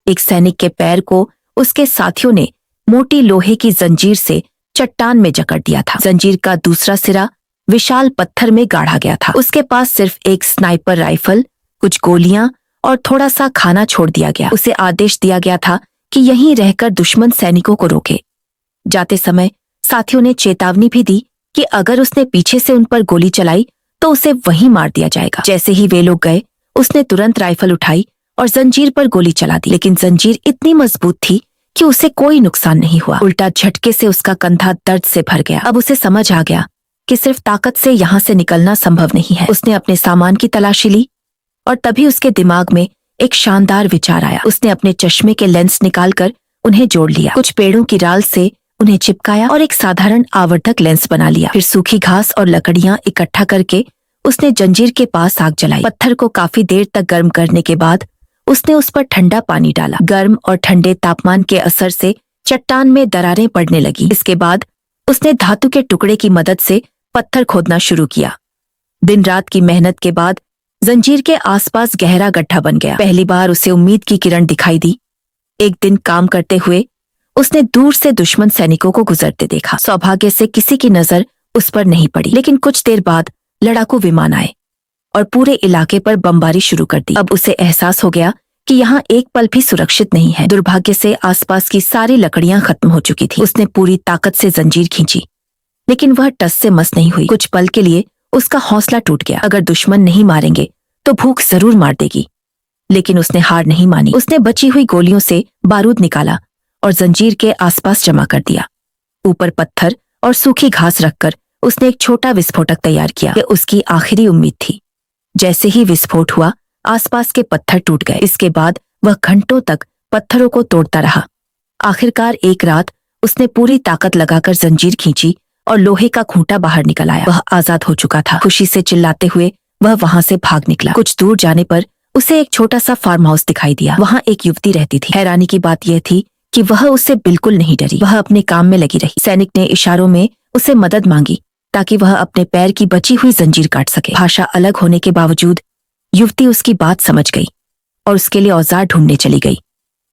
एक सैनिक के पैर को उसके साथियों ने मोटी लोहे की जंजीर से चट्टान में जकड़ दिया था। जंजीर का दूसरा सिरा विशाल पत्थर में गाढ़ा गया था। उसके पास सिर्फ एक स्नाइपर राइफल, कुछ गोलियां और थोड़ा सा खाना छोड़ दिया गया। उसे आदेश दिया गया था कि यहीं रहकर दुश्मन सैनिकों को रोके। जाते समय साथियों ने चेतावनी भी दी कि अगर उसने पीछे से उन पर गोली चलाई तो उसे वहीं मार दिया जाएगा। जैसे ही वे लोग गए, उसने तुरंत राइफल उठाई और जंजीर पर गोली चला दी, लेकिन जंजीर इतनी मजबूत थी कि उसे कोई नुकसान नहीं हुआ। उल्टा झटके से उसका कंधा दर्द से भर गया। अब उसे समझ आ गया कि सिर्फ ताकत से यहाँ से निकलना संभव नहीं है। उसने अपने सामान की तलाशी ली और तभी उसके दिमाग में एक शानदार विचार आया। उसने अपने चश्मे के लेंस निकालकर उन्हें जोड़ लिया, कुछ पेड़ों की डाल से उन्हें चिपकाया और एक साधारण आवर्धक लेंस बना लिया। फिर सूखी घास और लकड़ियां इकट्ठा करके उसने जंजीर के पास आग जलाई। पत्थर को काफी देर तक गर्म करने के बाद उसने उस पर ठंडा पानी डाला। गर्म और ठंडे तापमान के असर से चट्टान में दरारें पड़ने लगी। इसके बाद उसने धातु के टुकड़े की मदद से पत्थर खोदना शुरू किया। दिन रात की मेहनत के बाद जंजीर के आसपास गहरा गड्ढा बन गया। पहली बार उसे उम्मीद की किरण दिखाई दी। एक दिन काम करते हुए उसने दूर से दुश्मन सैनिकों को गुजरते देखा। सौभाग्य से किसी की नजर उस पर नहीं पड़ी, लेकिन कुछ देर बाद लड़ाकू विमान आए और पूरे इलाके पर बमबारी शुरू कर दी। अब उसे एहसास हो गया कि यहाँ एक पल भी सुरक्षित नहीं है। दुर्भाग्य से आसपास की सारी लकड़ियां खत्म हो चुकी थी। उसने पूरी ताकत से जंजीर खींची, लेकिन वह टस से मस नहीं हुई। कुछ पल के लिए उसका हौसला टूट गया। अगर दुश्मन नहीं मारेंगे तो भूख जरूर मार देगी, लेकिन उसने हार नहीं मानी। उसने बची हुई गोलियों से बारूद निकाला और जंजीर के आसपास जमा कर दिया। ऊपर पत्थर और सूखी घास रखकर उसने एक छोटा विस्फोटक तैयार किया। यह उसकी आखिरी उम्मीद थी। जैसे ही विस्फोट हुआ, आसपास के पत्थर टूट गए। इसके बाद वह घंटों तक पत्थरों को तोड़ता रहा। आखिरकार एक रात उसने पूरी ताकत लगाकर जंजीर खींची और लोहे का खूंटा बाहर निकल आया। वह आजाद हो चुका था। खुशी से चिल्लाते हुए वह वहां से भाग निकला। कुछ दूर जाने पर उसे एक छोटा सा फार्म हाउस दिखाई दिया। वहां एक युवती रहती थी। हैरानी की बात यह थी कि वह उससे बिल्कुल नहीं डरी। वह अपने काम में लगी रही। सैनिक ने इशारों में उसे मदद मांगी ताकि वह अपने पैर की बची हुई जंजीर काट सके। भाषा अलग होने के बावजूद युवती उसकी बात समझ गई और उसके लिए औजार ढूंढने चली गई।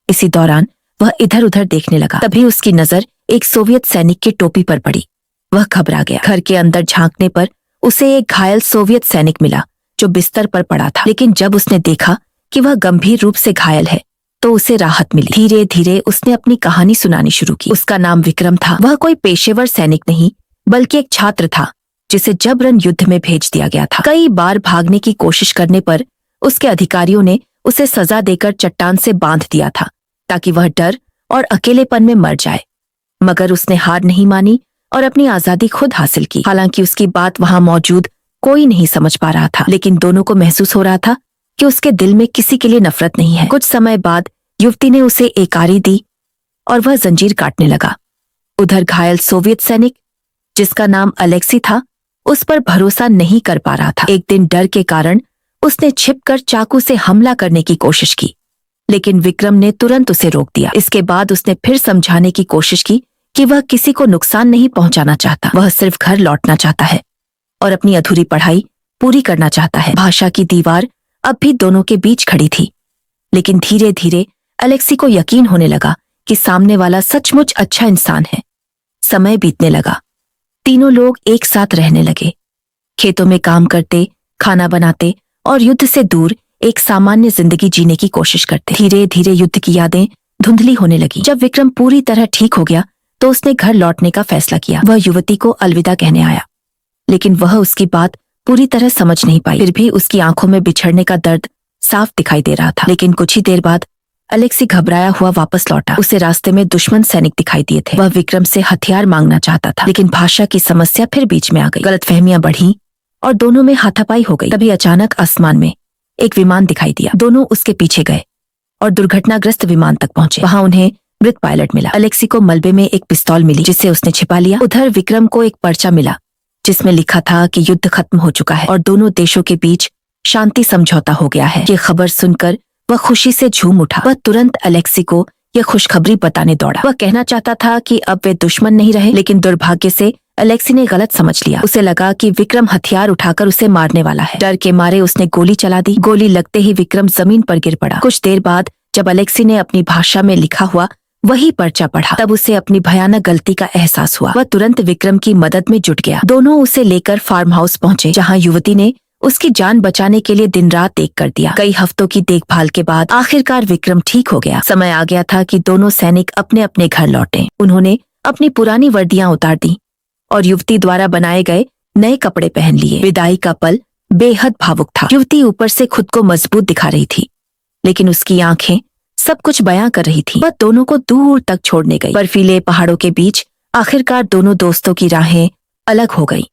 इसी दौरान वह इधर उधर देखने लगा। तभी उसकी नजर एक सोवियत सैनिक की टोपी पर पड़ी। वह घबरा गया। घर के अंदर झांकने पर उसे एक घायल सोवियत सैनिक मिला जो बिस्तर पर पड़ा था, लेकिन जब उसने देखा कि वह गंभीर रूप से घायल है तो उसे राहत मिली। धीरे धीरे उसने अपनी कहानी सुनानी शुरू की। उसका नाम विक्रम था। वह कोई पेशेवर सैनिक नहीं बल्कि एक छात्र था जिसे जबरन युद्ध में भेज दिया गया था। कई बार भागने की कोशिश करने पर उसके अधिकारियों ने उसे सजा देकर चट्टान से बांध दिया था ताकि वह डर और अकेलेपन में मर जाए, मगर उसने हार नहीं मानी और अपनी आजादी खुद हासिल की। हालांकि उसकी बात वहां मौजूद कोई नहीं समझ पा रहा था, लेकिन दोनों को महसूस हो रहा था कि उसके दिल में किसी के लिए नफरत नहीं है। कुछ समय बाद युवती ने उसे एक आरी दी और वह जंजीर काटने लगा। उधर घायल सोवियत सैनिक, जिसका नाम अलेक्सी था, उस पर भरोसा नहीं कर पा रहा था। एक दिन डर के कारण उसने छिपकर चाकू से हमला करने की कोशिश की, लेकिन विक्रम ने तुरंत उसे रोक दिया। इसके बाद उसने फिर समझाने की कोशिश की कि वह किसी को नुकसान नहीं पहुंचाना चाहता। वह सिर्फ घर लौटना चाहता है और अपनी अधूरी पढ़ाई पूरी करना चाहता है। भाषा की दीवार अब भी दोनों के बीच खड़ी थी, लेकिन धीरे धीरे अलेक्सी को यकीन होने लगा कि सामने वाला सचमुच अच्छा इंसान है। समय बीतने लगा। तीनों लोग एक साथ रहने लगे। खेतों में काम करते, खाना बनाते और युद्ध से दूर एक सामान्य जिंदगी जीने की कोशिश करते। धीरे धीरे युद्ध की यादें धुंधली होने लगी। जब विक्रम पूरी तरह ठीक हो गया तो उसने घर लौटने का फैसला किया। वह युवती को अलविदा कहने आया, लेकिन वह उसकी बात पूरी तरह समझ नहीं पाई। फिर भी उसकी आंखों में बिछड़ने का दर्द साफ दिखाई दे रहा था। लेकिन कुछ ही देर बाद अलेक्सी घबराया हुआ वापस लौटा। उसे रास्ते में दुश्मन सैनिक दिखाई दिए थे। वह विक्रम से हथियार मांगना चाहता था, लेकिन भाषा की समस्या फिर बीच में आ गई। गलतफहमियां बढ़ी और दोनों में हाथापाई हो गई। तभी अचानक आसमान में एक विमान दिखाई दिया। दोनों उसके पीछे गए और दुर्घटनाग्रस्त विमान तक पहुंचे। वहां उन्हें मृत पायलट मिला। अलेक्सी को मलबे में एक पिस्तौल मिली जिसे उसने छिपा लिया। उधर विक्रम को एक पर्चा मिला जिसमें लिखा था कि युद्ध खत्म हो चुका है और दोनों देशों के बीच शांति समझौता हो गया है। ये खबर सुनकर वह खुशी से झूम उठा। वह तुरंत अलेक्सी को यह खुशखबरी बताने दौड़ा। वह कहना चाहता था कि अब वे दुश्मन नहीं रहे, लेकिन दुर्भाग्य से अलेक्सी ने गलत समझ लिया। उसे लगा कि विक्रम हथियार उठाकर उसे मारने वाला है। डर के मारे उसने गोली चला दी। गोली लगते ही विक्रम जमीन पर गिर पड़ा। कुछ देर बाद जब अलेक्सी ने अपनी भाषा में लिखा हुआ वही पर्चा पढ़ा तब उसे अपनी भयानक गलती का एहसास हुआ। वह तुरंत विक्रम की मदद में जुट गया। दोनों उसे लेकर फार्म हाउस पहुंचे जहां युवती ने उसकी जान बचाने के लिए दिन रात एक कर दिया। कई हफ्तों की देखभाल के बाद आखिरकार विक्रम ठीक हो गया। समय आ गया था कि दोनों सैनिक अपने अपने घर लौटे। उन्होंने अपनी पुरानी वर्दियां उतार दी और युवती द्वारा बनाए गए नए कपड़े पहन लिए। विदाई का पल बेहद भावुक था। युवती ऊपर से खुद को मजबूत दिखा रही थी, लेकिन उसकी आंखें सब कुछ बयां कर रही थी। वह दोनों को दूर तक छोड़ने गई। बर्फीले पहाड़ों के बीच आखिरकार दोनों दोस्तों की राहें अलग हो गई।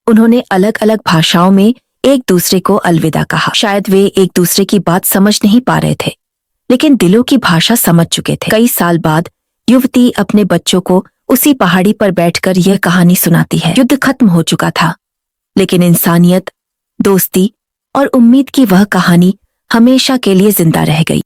उन्होंने अलग अलग भाषाओं में एक दूसरे को अलविदा कहा। शायद वे एक दूसरे की बात समझ नहीं पा रहे थे, लेकिन दिलों की भाषा समझ चुके थे। कई साल बाद युवती अपने बच्चों को उसी पहाड़ी पर बैठकर यह कहानी सुनाती है। युद्ध खत्म हो चुका था, लेकिन इंसानियत, दोस्ती और उम्मीद की वह कहानी हमेशा के लिए जिंदा रह गई।